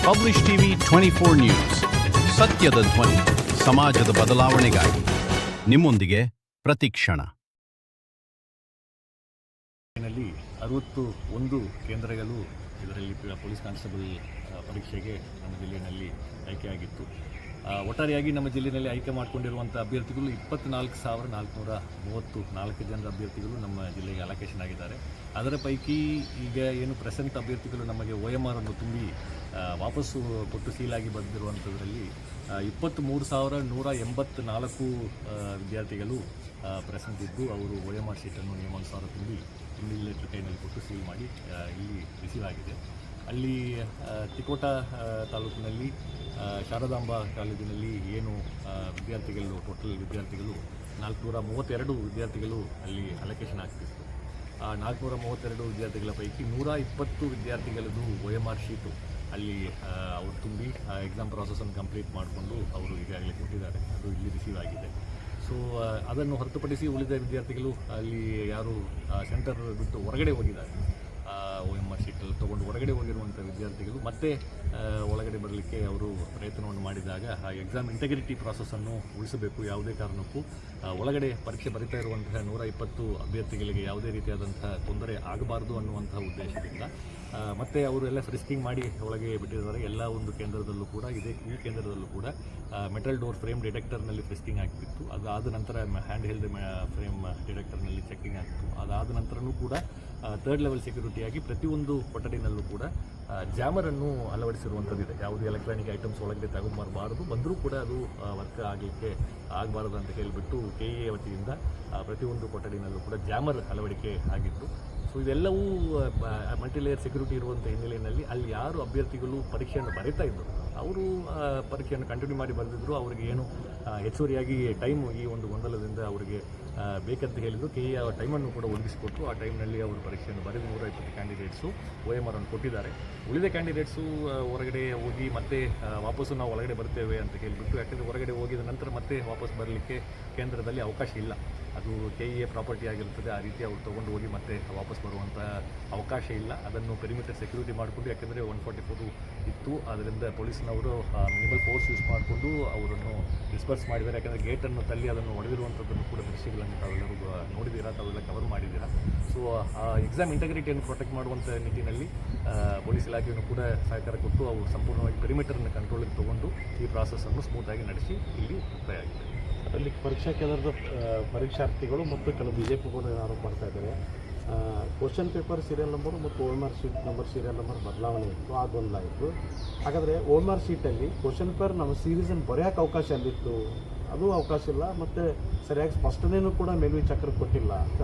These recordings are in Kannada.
ಪಬ್ಲಿಷ್ ಟಿವಿ 24 ನ್ಯೂಸ್, ಸತ್ಯದ ಧ್ವನಿ, ಸಮಾಜದ ಬದಲಾವಣೆಗಾಗಿ ನಿಮ್ಮೊಂದಿಗೆ ಪ್ರತಿಕ್ಷಣ. 61 ಕೇಂದ್ರಗಳು ಇದರಲ್ಲಿ ಪೊಲೀಸ್ ಕಾನ್ಸ್ಟೇಬಲ್ ಪರೀಕ್ಷೆಗೆ ನಮ್ಮ ಜಿಲ್ಲೆಯಲ್ಲಿ ಆಯ್ಕೆಯಾಗಿತ್ತು. ಒಟ್ಟಾರೆಯಾಗಿ ನಮ್ಮ ಜಿಲ್ಲೆಯಲ್ಲಿ ಆಯ್ಕೆ ಮಾಡಿಕೊಂಡಿರುವಂಥ ಅಭ್ಯರ್ಥಿಗಳು 24,434 ಜನರ ಅಭ್ಯರ್ಥಿಗಳು ನಮ್ಮ ಜಿಲ್ಲೆಗೆ ಅಲೋಕೇಶನ್ ಆಗಿದ್ದಾರೆ. ಅದರ ಪೈಕಿ ಈಗ ಏನು ಪ್ರೆಸೆಂಟ್ ಅಭ್ಯರ್ಥಿಗಳು ನಮಗೆ OMR ಅನ್ನು ತುಂಬಿ ವಾಪಸ್ಸು ಕೊಟ್ಟು ಸೀಲಾಗಿ ಬಂದಿರುವಂಥದ್ರಲ್ಲಿ 23,184 ವಿದ್ಯಾರ್ಥಿಗಳು ಪ್ರೆಸೆಂಟ್ ಇದ್ದು ಅವರು OMR ಶೀಟನ್ನು ನಿಯಮಾನುಸಾರ ತುಂಬಿ ಇನ್ವಿಜಿಲೇಟರ್ ಕೈನಲ್ಲಿ ಕೊಟ್ಟು ಸೀಲ್ ಮಾಡಿ ಇಲ್ಲಿ ರಿಸೀವ್ ಆಗಿದೆ. ಅಲ್ಲಿ ತಿಕೋಟ ತಾಲೂಕಿನಲ್ಲಿ ಶಾರದಾಂಬಾ ಕಾಲೇಜಿನಲ್ಲಿ ಏನು ವಿದ್ಯಾರ್ಥಿಗಳು ಟೋಟಲ್ ವಿದ್ಯಾರ್ಥಿಗಳು 432 ವಿದ್ಯಾರ್ಥಿಗಳು ಅಲ್ಲಿ ಅಲೋಕೇಶನ್ ಆಗ್ತಿತ್ತು. ಆ 432 ವಿದ್ಯಾರ್ಥಿಗಳ ಪೈಕಿ 120 ವಿದ್ಯಾರ್ಥಿಗಳದ್ದು OMR ಶೀಟು ಅಲ್ಲಿ ಅವರು ತುಂಬಿ ಎಕ್ಸಾಮ್ ಪ್ರಾಸೆಸನ್ನು ಕಂಪ್ಲೀಟ್ ಮಾಡಿಕೊಂಡು ಅವರು ಈಗಾಗಲೇ ಕೊಟ್ಟಿದ್ದಾರೆ. ಅದು ಇಲ್ಲಿ ರಿಸೀವ್ ಆಗಿದೆ. ಸೊ ಅದನ್ನು ಹೊರತುಪಡಿಸಿ ಉಳಿದ ವಿದ್ಯಾರ್ಥಿಗಳು ಅಲ್ಲಿ ಯಾರು ಸೆಂಟರ್ ಬಿಟ್ಟು ಹೊರಗಡೆ ಹೋಗಿದ್ದಾರೆ, OMR ಶೀಟಲ್ಲಿ ತೊಗೊಂಡು ಹೊರಗಡೆ ಹೋಗಿರುವಂಥ ವಿದ್ಯಾರ್ಥಿಗಳು ಮತ್ತೆ ಒಳಗಡೆ ಬರಲಿಕ್ಕೆ ಅವರು ಪ್ರಯತ್ನವನ್ನು ಮಾಡಿದಾಗ ಆ ಎಕ್ಸಾಮ್ ಇಂಟೆಗ್ರಿಟಿ ಪ್ರಾಸೆಸನ್ನು ಉಳಿಸಬೇಕು. ಯಾವುದೇ ಕಾರಣಕ್ಕೂ ಒಳಗಡೆ ಪರೀಕ್ಷೆ ಬರೀತಾ ಇರುವಂತಹ 120 ಅಭ್ಯರ್ಥಿಗಳಿಗೆ ಯಾವುದೇ ರೀತಿಯಾದಂತಹ ತೊಂದರೆ ಆಗಬಾರ್ದು ಅನ್ನುವಂಥ ಉದ್ದೇಶದಿಂದ ಮತ್ತು ಅವರೆಲ್ಲ ಫ್ರಿಸ್ಕಿಂಗ್ ಮಾಡಿ ಒಳಗೆ ಬಿಟ್ಟಿದ್ದಾರೆ. ಎಲ್ಲ ಒಂದು ಕೇಂದ್ರದಲ್ಲೂ ಕೂಡ ಈ ಕೇಂದ್ರದಲ್ಲೂ ಕೂಡ ಮೆಟಲ್ ಡೋರ್ ಫ್ರೇಮ್ ಡಿಟೆಕ್ಟರ್ನಲ್ಲಿ ಫ್ರಿಸ್ಕಿಂಗ್ ಆಗ್ತಿತ್ತು. ಅದಾದ ನಂತರ ಹ್ಯಾಂಡ್ ಹೆಲ್ಡ್ ಫ್ರೇಮ್ ಡಿಟೆಕ್ಟರ್ನಲ್ಲಿ ಚೆಕ್ಕಿಂಗ್ ಆಗ್ತಿತ್ತು. ಅದಾದ ನಂತರನೂ ಕೂಡ 3rd ಲೆವೆಲ್ ಸೆಕ್ಯೂರಿಟಿಯಾಗಿ ಪ್ರತಿಯೊಂದು ಕೊಠಡಿನಲ್ಲೂ ಕೂಡ ಜಾಮರನ್ನು ಅಳವಡಿಸಿರುವಂಥದ್ದಿದೆ. ಯಾವುದೇ ಎಲೆಕ್ಟ್ರಾನಿಕ್ ಐಟಮ್ಸ್ ಒಳಗಡೆ ತಗೊಂಬರಬಾರದು, ಬಂದರೂ ಕೂಡ ಅದು ವರ್ಕ್ ಆಗಲಿಕ್ಕೆ ಆಗಬಾರದು ಅಂತ ಹೇಳಿಬಿಟ್ಟು KA ವತಿಯಿಂದ ಪ್ರತಿಯೊಂದು ಕೊಠಡಿನಲ್ಲೂ ಕೂಡ ಜಾಮರ್ ಅಳವಡಿಕೆ ಆಗಿತ್ತು. ಸೊ ಇದೆಲ್ಲವೂ ಮಲ್ಟಿಲೇಯರ್ ಸೆಕ್ಯೂರಿಟಿ ಇರುವಂಥ ಹಿನ್ನೆಲೆಯಲ್ಲಿ ಅಲ್ಲಿ ಯಾರು ಅಭ್ಯರ್ಥಿಗಳು ಪರೀಕ್ಷೆಯನ್ನು ಬರೀತಾ ಇದ್ದರು ಅವರು ಪರೀಕ್ಷೆಯನ್ನು ಕಂಟಿನ್ಯೂ ಮಾಡಿ ಬರೆದಿದ್ರು. ಅವರಿಗೆ ಏನು ಹೆಚ್ಚುವರಿಯಾಗಿ ಟೈಮು ಈ ಒಂದು ಗೊಂದಲದಿಂದ ಅವರಿಗೆ ಬೇಕಂತ ಹೇಳಿದ್ರು. KA ಟೈಮನ್ನು ಕೂಡ ಒದಗಿಸಿಕೊಟ್ಟು ಆ ಟೈಮ್ನಲ್ಲಿ ಅವರು ಪರೀಕ್ಷೆಯನ್ನು ಬರೆದು 120 ಕ್ಯಾಂಡಿಡೇಟ್ಸು OMR ಅನ್ನು ಕೊಟ್ಟಿದ್ದಾರೆ. ಉಳಿದ ಕ್ಯಾಂಡಿಡೇಟ್ಸು ಹೊರಗಡೆ ಹೋಗಿ ಮತ್ತೆ ವಾಪಸ್ಸು ನಾವು ಒಳಗಡೆ ಬರ್ತೇವೆ ಅಂತ ಹೇಳಿಬಿಟ್ಟು, ಯಾಕೆಂದರೆ ಹೊರಗಡೆ ಹೋಗಿದ ನಂತರ ಮತ್ತೆ ವಾಪಸ್ ಬರಲಿಕ್ಕೆ ಕೇಂದ್ರದಲ್ಲಿ ಅವಕಾಶ ಇಲ್ಲ. ಅದು KA ಪ್ರಾಪರ್ಟಿ ಆಗಿರ್ತದೆ. ಆ ರೀತಿ ಅವ್ರು ತೊಗೊಂಡು ಹೋಗಿ ಮತ್ತೆ ವಾಪಸ್ ಬರುವಂಥ ಅವಕಾಶ ಇಲ್ಲ. ಅದನ್ನು ಪೆರಿಮೀಟರ್ ಸೆಕ್ಯೂರಿಟಿ ಮಾಡಿಕೊಂಡು, ಯಾಕೆಂದರೆ 144 ಇತ್ತು, ಅದರಿಂದ ಪೊಲೀಸ್ನವರು ಮಿನಿಮಲ್ ಫೋರ್ಸ್ ಯೂಸ್ ಮಾಡಿಕೊಂಡು ಅವರನ್ನು ಡಿಸ್ಪರ್ಸ್ ಮಾಡಿದ್ದಾರೆ. ಯಾಕೆಂದರೆ ಗೇಟನ್ನು ತಳ್ಳಿ ಅದನ್ನು ಹೊಡೆದಿರುವಂಥದ್ದನ್ನು ಕೂಡ ದೃಶ್ಯಗಳನ್ನು ತಾವೆಲ್ಲರೂ ನೋಡಿದ್ದೀರಾ, ತಾವೆಲ್ಲ ಕವರ್ ಮಾಡಿದ್ದೀರಾ. ಸೊ ಆ ಎಕ್ಸಾಮ್ ಇಂಟೆಗ್ರಿಟಿಯನ್ನು ಪ್ರೊಟೆಕ್ಟ್ ಮಾಡುವಂಥ ನಿಟ್ಟಿನಲ್ಲಿ ಪೊಲೀಸ್ ಇಲಾಖೆಯನ್ನು ಕೂಡ ಸಹಕಾರ ಕೊಟ್ಟು ಅವರು ಸಂಪೂರ್ಣವಾಗಿ ಪೆರಿಮೀಟರ್ನ ಕಂಟ್ರೋಲಿಗೆ ತೊಗೊಂಡು ಈ ಪ್ರಾಸೆಸ್ಸನ್ನು ಸ್ಮೂತಾಗಿ ನಡೆಸಿ ಇಲ್ಲಿ ಮುಕ್ತಾಯ ಆಗಿದೆ. ಅದರಲ್ಲಿ ಪರೀಕ್ಷಾ ಕೇಂದ್ರದ ಪರೀಕ್ಷಾರ್ಥಿಗಳು ಮತ್ತು ಕೆಲವು BJP ಕೂಡ ಆರೋಪ ಮಾಡ್ತಾ ಇದ್ದಾರೆ. ಕ್ವಶನ್ ಪೇಪರ್ ಸೀರಿಯಲ್ ನಂಬರು ಮತ್ತು OMR sheet number serial number ಬದಲಾವಣೆ ಇತ್ತು, ಆ ಗೊಂದಲ ಇತ್ತು. ಹಾಗಾದರೆ OMR ಶೀಟಲ್ಲಿ ಕ್ವಶನ್ ಪೇಪರ್ ನಮ್ಮ ಸೀರೀಸನ್ನು ಬರೆಯೋಕ್ಕೆ ಅವಕಾಶ ಅಲ್ಲಿತ್ತು, ಅದು ಅವಕಾಶ ಇಲ್ಲ, ಮತ್ತು ಸರಿಯಾಗಿ ಸ್ಪಷ್ಟನೆಯೂ ಕೂಡ ಮೇಲ್ವಿಚಾರಕರಿಗೆ ಕೊಟ್ಟಿಲ್ಲ ಅಂತ.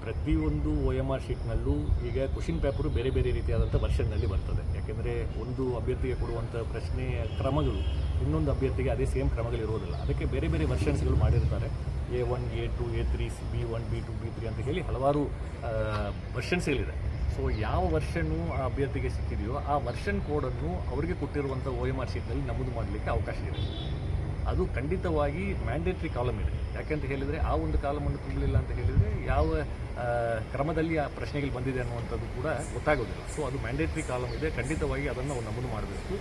ಪ್ರತಿಯೊಂದು OMR ಶೀಟ್ನಲ್ಲೂ ಈಗ ಕ್ವಶನ್ ಪೇಪರು ಬೇರೆ ಬೇರೆ ರೀತಿಯಾದಂಥ ವರ್ಷನ್ನಲ್ಲಿ ಬರ್ತದೆ. ಯಾಕೆಂದರೆ ಒಂದು ಅಭ್ಯರ್ಥಿಗೆ ಕೊಡುವಂಥ ಪ್ರಶ್ನೆಯ ಕ್ರಮಗಳು ಇನ್ನೊಂದು ಅಭ್ಯರ್ಥಿಗೆ ಅದೇ ಸೇಮ್ ಕ್ರಮಗಳು ಇರೋದಿಲ್ಲ. ಅದಕ್ಕೆ ಬೇರೆ ಬೇರೆ ವರ್ಷನ್ಸ್ಗಳು ಮಾಡಿರ್ತಾರೆ. A1, A2, A3, B1, B2, B3 ಅಂತ ಹೇಳಿ ಹಲವಾರು ವರ್ಷನ್ಸ್ಗಳಿದೆ. ಸೊ ಯಾವ ವರ್ಷನ್ನು ಆ ಅಭ್ಯರ್ಥಿಗೆ ಸಿಕ್ಕಿದೆಯೋ ಆ ವರ್ಷನ್ ಕೋಡನ್ನು ಅವರಿಗೆ ಕೊಟ್ಟಿರುವಂಥ OMR ಶೀಟ್ನಲ್ಲಿ ನಮೂದು ಮಾಡಲಿಕ್ಕೆ ಅವಕಾಶ ಇದೆ. ಅದು ಖಂಡಿತವಾಗಿ ಮ್ಯಾಂಡೇಟ್ರಿ ಕಾಲಮ್ ಇದೆ. ಯಾಕೆಂತ ಹೇಳಿದರೆ ಆ ಒಂದು ಕಾಲಮನ್ನು ತುಂಬಲಿಲ್ಲ ಅಂತ ಹೇಳಿದರೆ ಯಾವ ಕ್ರಮದಲ್ಲಿ ಆ ಪ್ರಶ್ನೆಗಳು ಬಂದಿದೆ ಅನ್ನುವಂಥದ್ದು ಕೂಡ ಗೊತ್ತಾಗೋದಿಲ್ಲ. ಸೊ ಅದು ಮ್ಯಾಂಡೇಟ್ರಿ ಕಾಲಮ್ ಇದೆ, ಖಂಡಿತವಾಗಿ ಅದನ್ನು ಅವ್ರು ನಮೂದು ಮಾಡಬೇಕು.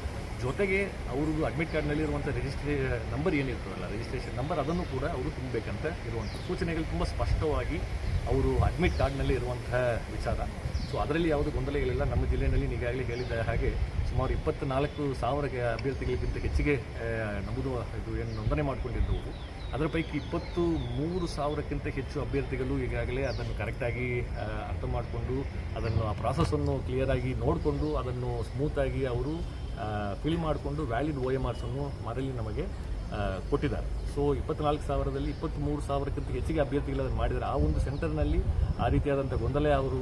ಜೊತೆಗೆ ಅವ್ರದ್ದು ಅಡ್ಮಿಟ್ ಕಾರ್ಡ್ನಲ್ಲಿರುವಂಥ ನಂಬರ್ ಏನಿರ್ತದಲ್ಲ, ರಿಜಿಸ್ಟ್ರೇಷನ್ ನಂಬರ್, ಅದನ್ನು ಕೂಡ ಅವರು ತುಂಬಬೇಕಂತ ಇರುವಂಥ ಸೂಚನೆಗಳು ತುಂಬ ಸ್ಪಷ್ಟವಾಗಿ ಅವರು ಅಡ್ಮಿಟ್ ಕಾರ್ಡ್ನಲ್ಲಿ ಇರುವಂತಹ ವಿಚಾರ. ಸೊ ಅದರಲ್ಲಿ ಯಾವುದೇ ಗೊಂದಲಗಳಿಲ್ಲ. ನಮ್ಮ ಜಿಲ್ಲೆಯಲ್ಲಿ ಈಗಾಗಲೇ ಹೇಳಿದ ಹಾಗೆ ಸುಮಾರು 24,000 ಅಭ್ಯರ್ಥಿಗಳಿಗಿಂತ ಹೆಚ್ಚಿಗೆ ನಮ್ಮದು ಇದು ಏನು ನೋಂದಣಿ ಮಾಡಿಕೊಂಡಿದ್ದವು. ಅದರ ಪೈಕಿ 23,000ಕ್ಕಿಂತ ಹೆಚ್ಚು ಅಭ್ಯರ್ಥಿಗಳು ಈಗಾಗಲೇ ಅದನ್ನು ಕರೆಕ್ಟಾಗಿ ಅರ್ಥ ಮಾಡಿಕೊಂಡು ಅದನ್ನು ಆ ಪ್ರಾಸೆಸ್ಸನ್ನು ಕ್ಲಿಯರಾಗಿ ನೋಡಿಕೊಂಡು ಅದನ್ನು ಸ್ಮೂತಾಗಿ ಅವರು ಫಿಲ್ ಮಾಡಿಕೊಂಡು ವ್ಯಾಲಿಡ್ OMRಸನ್ನು ಮರಳಿ ನಮಗೆ ಕೊಟ್ಟಿದ್ದಾರೆ. ಸೊ 24,000ದಲ್ಲಿ 23,000ಕ್ಕಿಂತ ಹೆಚ್ಚಿಗೆ ಅಭ್ಯರ್ಥಿಗಳು ಅದನ್ನು ಮಾಡಿದ್ದಾರೆ. ಆ ಒಂದು ಸೆಂಟರ್ನಲ್ಲಿ ಆ ರೀತಿಯಾದಂಥ ಗೊಂದಲ ಅವರು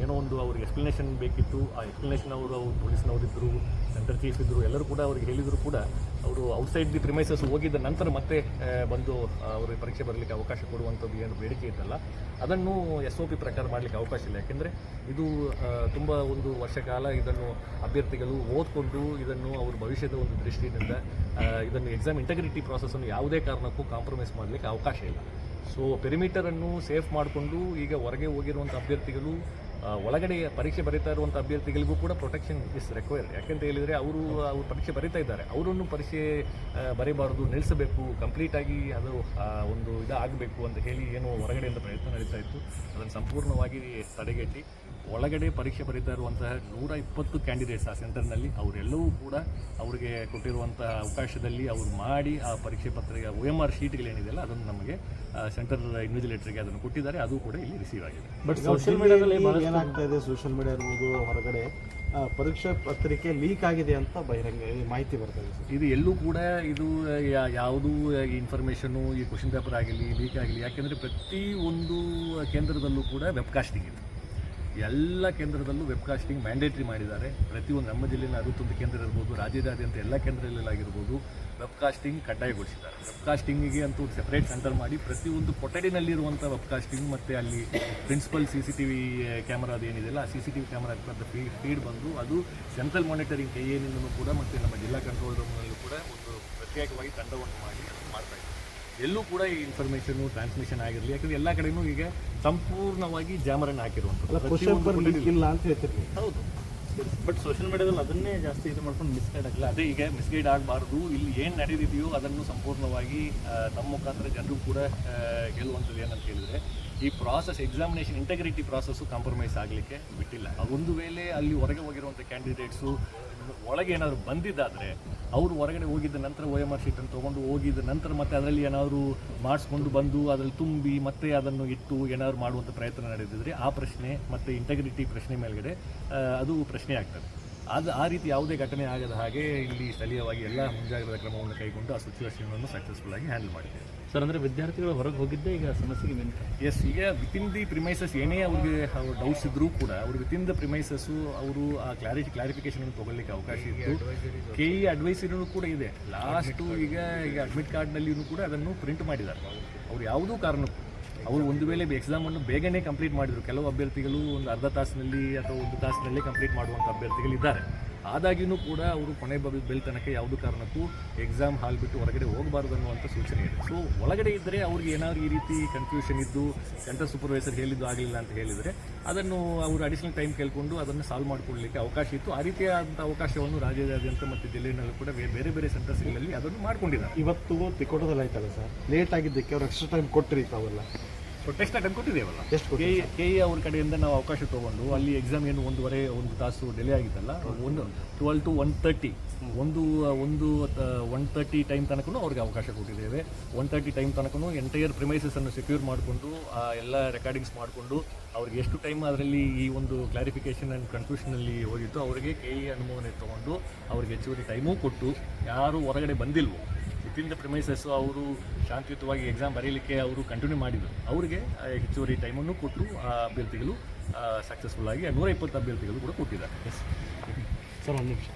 ಏನೋ ಒಂದು ಅವ್ರಿಗೆ ಎಕ್ಸ್ಪ್ಲನೇಷನ್ ಬೇಕಿತ್ತು. ಆ ಎಕ್ಸ್ಪ್ಲನೇಷನ್ ಅವರು ಪೊಲೀಸ್ನವರಿದ್ದರು, ಸೆಂಟರ್ ಚೀಫ್ ಇದ್ದರು, ಎಲ್ಲರೂ ಕೂಡ ಅವ್ರಿಗೆ ಹೇಳಿದರು ಕೂಡ ಅವರು ಔಟ್ಸೈಡ್ ದಿ ಪ್ರಿಮೈಸಸ್ ಹೋಗಿದ್ದ ನಂತರ ಮತ್ತೆ ಬಂದು ಅವರಿಗೆ ಪರೀಕ್ಷೆ ಬರಲಿಕ್ಕೆ ಅವಕಾಶ ಕೊಡುವಂಥದ್ದು ಏನು ಬೇಡಿಕೆ ಇತ್ತಲ್ಲ ಅದನ್ನು SOP ಪ್ರಕಾರ ಮಾಡಲಿಕ್ಕೆ ಅವಕಾಶ ಇಲ್ಲ. ಯಾಕೆಂದರೆ ಇದು ತುಂಬ ಒಂದು ವರ್ಷ ಕಾಲ ಇದನ್ನು ಅಭ್ಯರ್ಥಿಗಳು ಓದ್ಕೊಂಡು ಇದನ್ನು ಅವ್ರ ಭವಿಷ್ಯದ ಒಂದು ದೃಷ್ಟಿಯಿಂದ ಇದನ್ನು ಎಕ್ಸಾಮ್ ಇಂಟೆಗ್ರಿಟಿ ಪ್ರಾಸೆಸ್ಸನ್ನು ಯಾವುದೇ ಕಾರಣಕ್ಕೂ ಕಾಂಪ್ರಮೈಸ್ ಮಾಡಲಿಕ್ಕೆ ಅವಕಾಶ ಇಲ್ಲ. ಸೊ ಪೆರಿಮೀಟರನ್ನು ಸೇಫ್ ಮಾಡಿಕೊಂಡು ಈಗ ಹೊರಗೆ ಹೋಗಿರುವಂಥ ಅಭ್ಯರ್ಥಿಗಳು ಒಳಗಡೆ ಪರೀಕ್ಷೆ ಬರೀತಾ ಇರುವಂಥ ಅಭ್ಯರ್ಥಿಗಳಿಗೂ ಕೂಡ ಪ್ರೊಟೆಕ್ಷನ್ ಇಸ್ ರಿಕ್ವೈರ್ಡ್. ಯಾಕೆಂತ ಹೇಳಿದರೆ ಅವರು ಪರೀಕ್ಷೆ ಬರೀತಾ ಇದ್ದಾರೆ, ಅವರನ್ನು ಪರೀಕ್ಷೆ ಬರೀಬಾರ್ದು, ನಿಲ್ಲಿಸಬೇಕು, ಕಂಪ್ಲೀಟಾಗಿ ಅದು ಒಂದು ಆಗಬೇಕು ಅಂತ ಹೇಳಿ ಏನು ಹೊರಗಡೆಯಿಂದ ಪ್ರಯತ್ನ ನಡೀತಾ ಇತ್ತು, ಅದನ್ನು ಸಂಪೂರ್ಣವಾಗಿ ತಡೆಗಟ್ಟಿ ಒಳಗಡೆ ಪರೀಕ್ಷೆ ಬರೀತಾ ಇರುವಂತಹ 120 ಕ್ಯಾಂಡಿಡೇಟ್ಸ್ ಆ ಸೆಂಟರ್ನಲ್ಲಿ ಅವರೆಲ್ಲವೂ ಕೂಡ ಅವರಿಗೆ ಕೊಟ್ಟಿರುವಂತಹ ಅವಕಾಶದಲ್ಲಿ ಅವರು ಮಾಡಿ ಆ ಪರೀಕ್ಷೆ ಪತ್ರಿಕೆ OMR ಶೀಟ್ಗಳೇನಿದೆಯಲ್ಲ ಅದನ್ನು ನಮಗೆ ಸೆಂಟರ್ ಇನ್ವಿಜಿಲೇಟರ್ಗೆ ಅದನ್ನು ಕೊಟ್ಟಿದ್ದಾರೆ. ಅದು ಕೂಡ ಇಲ್ಲಿ ರಿಸೀವ್ ಆಗಿದೆ. ಬಟ್ ಸೋಷಿಯಲ್ ಮೀಡಿಯಾದಲ್ಲಿ ಏನಾಗ್ತಾ ಇದೆ, ಸೋಷಿಯಲ್ ಮೀಡಿಯಾ ಇರ್ಬೋದು, ಹೊರಗಡೆ ಪರೀಕ್ಷಾ ಪತ್ರಿಕೆ ಲೀಕ್ ಆಗಿದೆ ಅಂತ ಬಹಿರಂಗ ಮಾಹಿತಿ ಬರ್ತಾ ಇದೆ ಸರ್. ಇದು ಎಲ್ಲೂ ಕೂಡ ಇದು ಯಾವುದೂ ಇನ್ಫಾರ್ಮೇಷನ್ನು ಈ ಕ್ವಶನ್ ಪೇಪರ್ ಆಗಲಿ ಲೀಕ್ ಆಗಲಿ, ಯಾಕೆಂದರೆ ಪ್ರತಿಯೊಂದು ಕೇಂದ್ರದಲ್ಲೂ ಕೂಡ ವೆಬ್ಕಾಸ್ಟಿಂಗ್ ಇದೆ. ಎಲ್ಲ ಕೇಂದ್ರದಲ್ಲೂ ವೆಬ್ಕಾಸ್ಟಿಂಗ್ ಮ್ಯಾಂಡೇಟ್ರಿ ಮಾಡಿದ್ದಾರೆ. ಪ್ರತಿಯೊಂದು ನಮ್ಮ ಜಿಲ್ಲೆಯ 61 ಕೇಂದ್ರ ಇರ್ಬೋದು, ರಾಜ್ಯದಾದ್ಯಂತ ಎಲ್ಲ ಕೇಂದ್ರಗಳಲ್ಲಾಗಿರ್ಬೋದು ವೆಬ್ಕಾಸ್ಟಿಂಗ್ ಕಡ್ಡಾಯಗೊಳಿಸಿದ್ದಾರೆ. ವೆಬ್ಕಾಸ್ಟಿಂಗಿಗೆ ಅಂತೂ ಸೆಪ್ರೇಟ್ ಸೆಂಟರ್ ಮಾಡಿ ಪ್ರತಿಯೊಂದು ಕೊಠಡಿನಲ್ಲಿರುವಂಥ ವೆಬ್ಕಾಸ್ಟಿಂಗ್ ಮತ್ತು ಅಲ್ಲಿ ಪ್ರಿನ್ಸಿಪಲ್ CCTV ಕ್ಯಾಮರಾದ ಏನಿದೆಯಲ್ಲ ಆ CCTV ಕ್ಯಾಮರಾ ಫೀಡ್ ಬಂದು ಅದು ಸೆಂಟ್ರಲ್ ಮಾನಿಟರಿಂಗ್ KAನಿಂದಲೂ ಕೂಡ ಮತ್ತು ನಮ್ಮ ಜಿಲ್ಲಾ ಕಂಟ್ರೋಲ್ ರೂಮ್ನಲ್ಲೂ ಕೂಡ ಒಂದು ಪ್ರತ್ಯೇಕವಾಗಿ ತಂಡವನ್ನು ಮಾಡಿ ಅದು ಮಾಡ್ತಾ ಇದ್ದಾರೆ. ಎಲ್ಲೂ ಕೂಡ ಈ ಇನ್ಫಾರ್ಮೇಷನು ಟ್ರಾನ್ಸ್ಮಿಷನ್ ಆಗಿರಲಿ, ಯಾಕಂದರೆ ಎಲ್ಲ ಕಡೆಯೂ ಈಗ ಸಂಪೂರ್ಣವಾಗಿ ಜಾಮರನ್ನು ಹಾಕಿರುವಂಥದ್ದು. ಇಲ್ಲ ಅಂತ ಹೇಳ್ತೀರಿ. ಹೌದು, ಬಟ್ ಸೋಷಿಯಲ್ ಮೀಡಿಯಾದಲ್ಲಿ ಅದನ್ನೇ ಜಾಸ್ತಿ ಇದು ಮಾಡ್ಕೊಂಡು ಮಿಸ್ಗೈಡ್ ಆಗಲ್ಲ. ಅದೇ ಈಗ ಮಿಸ್ಗೈಡ್ ಆಗಬಾರ್ದು. ಇಲ್ಲಿ ಏನು ನಡೆದಿದೆಯೋ ಅದನ್ನು ಸಂಪೂರ್ಣವಾಗಿ ನಮ್ಮ ಮುಖಾಂತರ ಜನರು ಕೂಡ ಗೆಲ್ಲುವಂಥದ್ದು ಏನಂತ ಹೇಳಿದರೆ ಈ process examination integrity process compromise ಆಗಲಿಕ್ಕೆ ಬಿಟ್ಟಿಲ್ಲ. ಒಂದು ವೇಳೆ ಅಲ್ಲಿ ಹೊರಗೆ ಹೋಗಿರುವಂಥ ಕ್ಯಾಂಡಿಡೇಟ್ಸು ಒಳಗೆ ಏನಾದರೂ ಬಂದಿದ್ದಾದರೆ ಅವರು ಹೊರಗಡೆ ಹೋಗಿದ್ದ ನಂತರ OMR ಶೀಟನ್ನು ತೊಗೊಂಡು ಹೋಗಿದ್ದ ನಂತರ ಮತ್ತೆ ಅದರಲ್ಲಿ ಏನಾದರೂ ಮಾಡಿಸ್ಕೊಂಡು ಬಂದು ಅದರಲ್ಲಿ ತುಂಬಿ ಮತ್ತೆ ಅದನ್ನು ಇಟ್ಟು ಏನಾದರೂ ಮಾಡುವಂಥ ಪ್ರಯತ್ನ ನಡೆದಿದ್ರೆ ಆ ಪ್ರಶ್ನೆ ಮತ್ತು ಇಂಟೆಗ್ರಿಟಿ ಪ್ರಶ್ನೆ ಮೇಲ್ಗಡೆ ಅದು ಪ್ರಶ್ನೆ ಆಗ್ತದೆ. ಆ ರೀತಿ ಯಾವುದೇ ಘಟನೆ ಆಗದ ಹಾಗೆ ಇಲ್ಲಿ ಸ್ಥಳೀಯವಾಗಿ ಎಲ್ಲ ಮುಂಜಾಗ್ರತಾ ಕ್ರಮವನ್ನು ಕೈಗೊಂಡು ಆ ಸಿಚುವೇಷನನ್ನು ಸಕ್ಸಸ್ಫುಲ್ ಆಗಿ ಹ್ಯಾಂಡಲ್ ಮಾಡಿದ್ದೇವೆ ಸರ್. ಅಂದರೆ ವಿದ್ಯಾರ್ಥಿಗಳು ಹೊರಗೆ ಹೋಗಿದ್ದೇ ಈಗ ಸಮಸ್ಯೆಗೆ ಮೇನ್. ಎಸ್, ಈಗ ವಿತಿನ್ ದಿ ಪ್ರಿಮೈಸಸ್ ಏನೇ ಅವ್ರಿಗೆ ಡೌಟ್ಸ್ ಇದ್ದರೂ ಕೂಡ ಅವರು ವಿತಿನ್ ದ ಪ್ರಿಮೈಸಸ್ಸು ಅವರು ಆ ಕ್ಲಾರಿಫಿಕೇಷನನ್ನು ತೊಗೊಳ್ಳಿಕ್ಕೆ ಅವಕಾಶ ಇತ್ತು. KE ಅಡ್ವೈಸರಿನೂ ಕೂಡ ಇದೆ. ಲಾಸ್ಟು ಈಗ ಅಡ್ಮಿಟ್ ಕಾರ್ಡ್ನಲ್ಲಿಯೂ ಕೂಡ ಅದನ್ನು ಪ್ರಿಂಟ್ ಮಾಡಿದ್ದಾರೆ. ಅವರು ಯಾವುದೂ ಕಾರಣಕ್ಕೂ ಅವರು ಒಂದು ವೇಳೆ ಎಕ್ಸಾಮನ್ನು ಬೇಗನೆ ಕಂಪ್ಲೀಟ್ ಮಾಡಿದರು. ಕೆಲವು ಅಭ್ಯರ್ಥಿಗಳು ಒಂದು ಅರ್ಧ ತಾಸಿನಲ್ಲಿ ಅಥವಾ 1 ತಾಸಿನಲ್ಲಿ ಕಂಪ್ಲೀಟ್ ಮಾಡುವಂಥ ಅಭ್ಯರ್ಥಿಗಳಿದ್ದಾರೆ. ಆದಾಗ್ಯೂ ಕೂಡ ಅವರು ಕೊನೆ ಬೆಲ್ ತನಕ ಯಾವುದೂ ಕಾರಣಕ್ಕೂ ಎಕ್ಸಾಮ್ ಹಾಲ್ ಬಿಟ್ಟು ಹೊರಗಡೆ ಹೋಗಬಾರ್ದು ಅನ್ನುವಂಥ ಸೂಚನೆ ಇದೆ. ಸೊ ಒಳಗಡೆ ಇದ್ದರೆ ಅವ್ರಿಗೆ ಏನಾದರೂ ಈ ರೀತಿ ಕನ್ಫ್ಯೂಷನ್ ಇದ್ದು ಸೆಂಟರ್ ಸೂಪರ್ವೈಸರ್ ಹೇಳಿದ್ದು ಆಗಲಿಲ್ಲ ಅಂತ ಹೇಳಿದರೆ ಅದನ್ನು ಅವರು ಅಡಿಷನಲ್ ಟೈಮ್ ಕೇಳಿಕೊಂಡು ಅದನ್ನು ಸಾಲ್ವ್ ಮಾಡಿಕೊಳ್ಳಲಿಕ್ಕೆ ಅವಕಾಶ ಇತ್ತು. ಆ ರೀತಿಯಾದಂಥ ಅವಕಾಶವನ್ನು ರಾಜ್ಯಾದ್ಯಂತ ಮತ್ತು ಜಿಲ್ಲೆಯಲ್ಲೂ ಕೂಡ ಬೇರೆ ಬೇರೆ ಸೆಂಟರ್ಸ್ಗಳಲ್ಲಿ ಅದನ್ನು ಮಾಡ್ಕೊಂಡಿದ್ದಾರೆ. ಇವತ್ತು ತಿಕೋಟದಲ್ಲಿ ಆಯ್ತಲ್ಲ ಸರ್, ಲೇಟ್ ಆಗಿದ್ದಕ್ಕೆ ಅವ್ರು ಎಕ್ಸ್ಟ್ರಾ ಟೈಮ್ ಕೊಟ್ಟಿರಿ ತಾವೆಲ್ಲ? ಎಕ್ಸ್ಟ್ರಾ ಟೈಮ್ ಕೊಟ್ಟಿದ್ದೇವಲ್ಲ. ಎಷ್ಟು KE ಅವ್ರ ಕಡೆಯಿಂದ ನಾವು ಅವಕಾಶ ತೊಗೊಂಡು ಅಲ್ಲಿ ಎಕ್ಸಾಮ್ ಏನು 1 ತಾಸು ಡಿಲೇ ಆಗಿತ್ತಲ್ಲ, 12 to 1:30 1:30 ಟೈಮ್ ತನಕ ಅವ್ರಿಗೆ ಅವಕಾಶ ಕೊಟ್ಟಿದ್ದೇವೆ. 1:30 ಟೈಮ್ ತನಕ ಎಂಟೈರ್ ಪ್ರಿಮೈಸಸನ್ನು ಸೆಕ್ಯೂರ್ ಮಾಡಿಕೊಂಡು ಎಲ್ಲ ರೆಕಾರ್ಡಿಂಗ್ಸ್ ಮಾಡಿಕೊಂಡು ಅವ್ರಿಗೆ ಎಷ್ಟು ಟೈಮ್ ಅದರಲ್ಲಿ ಈ ಒಂದು ಕ್ಲಾರಿಫಿಕೇಷನ್ ಆ್ಯಂಡ್ ಕನ್ಫ್ಯೂಷನಲ್ಲಿ ಹೋಗಿತ್ತು ಅವರಿಗೆ KE ಅನುಮೋದನೆ ತೊಗೊಂಡು ಅವ್ರಿಗೆ ಹೆಚ್ಚುವರಿ ಟೈಮೂ ಕೊಟ್ಟು ಯಾರು ಹೊರಗಡೆ ಬಂದಿಲ್ವೋ ವಿತಿನ್ ದ ಪ್ರಿಮೈಸಸ್ಸು ಅವರು ಶಾಂತಿಯುತವಾಗಿ ಎಕ್ಸಾಮ್ ಬರೀಲಿಕ್ಕೆ ಅವರು ಕಂಟಿನ್ಯೂ ಮಾಡಿದರು. ಅವರಿಗೆ ಹೆಚ್ಚುವರಿ ಟೈಮನ್ನು ಕೊಟ್ಟು ಆ ಅಭ್ಯರ್ಥಿಗಳು ಸಕ್ಸಸ್ಫುಲ್ ಆಗಿ 120 ಅಭ್ಯರ್ಥಿಗಳು ಕೂಡ ಕೊಟ್ಟಿದ್ದಾರೆ. ಸರ್, ಒಂದು ನಿಮಿಷ.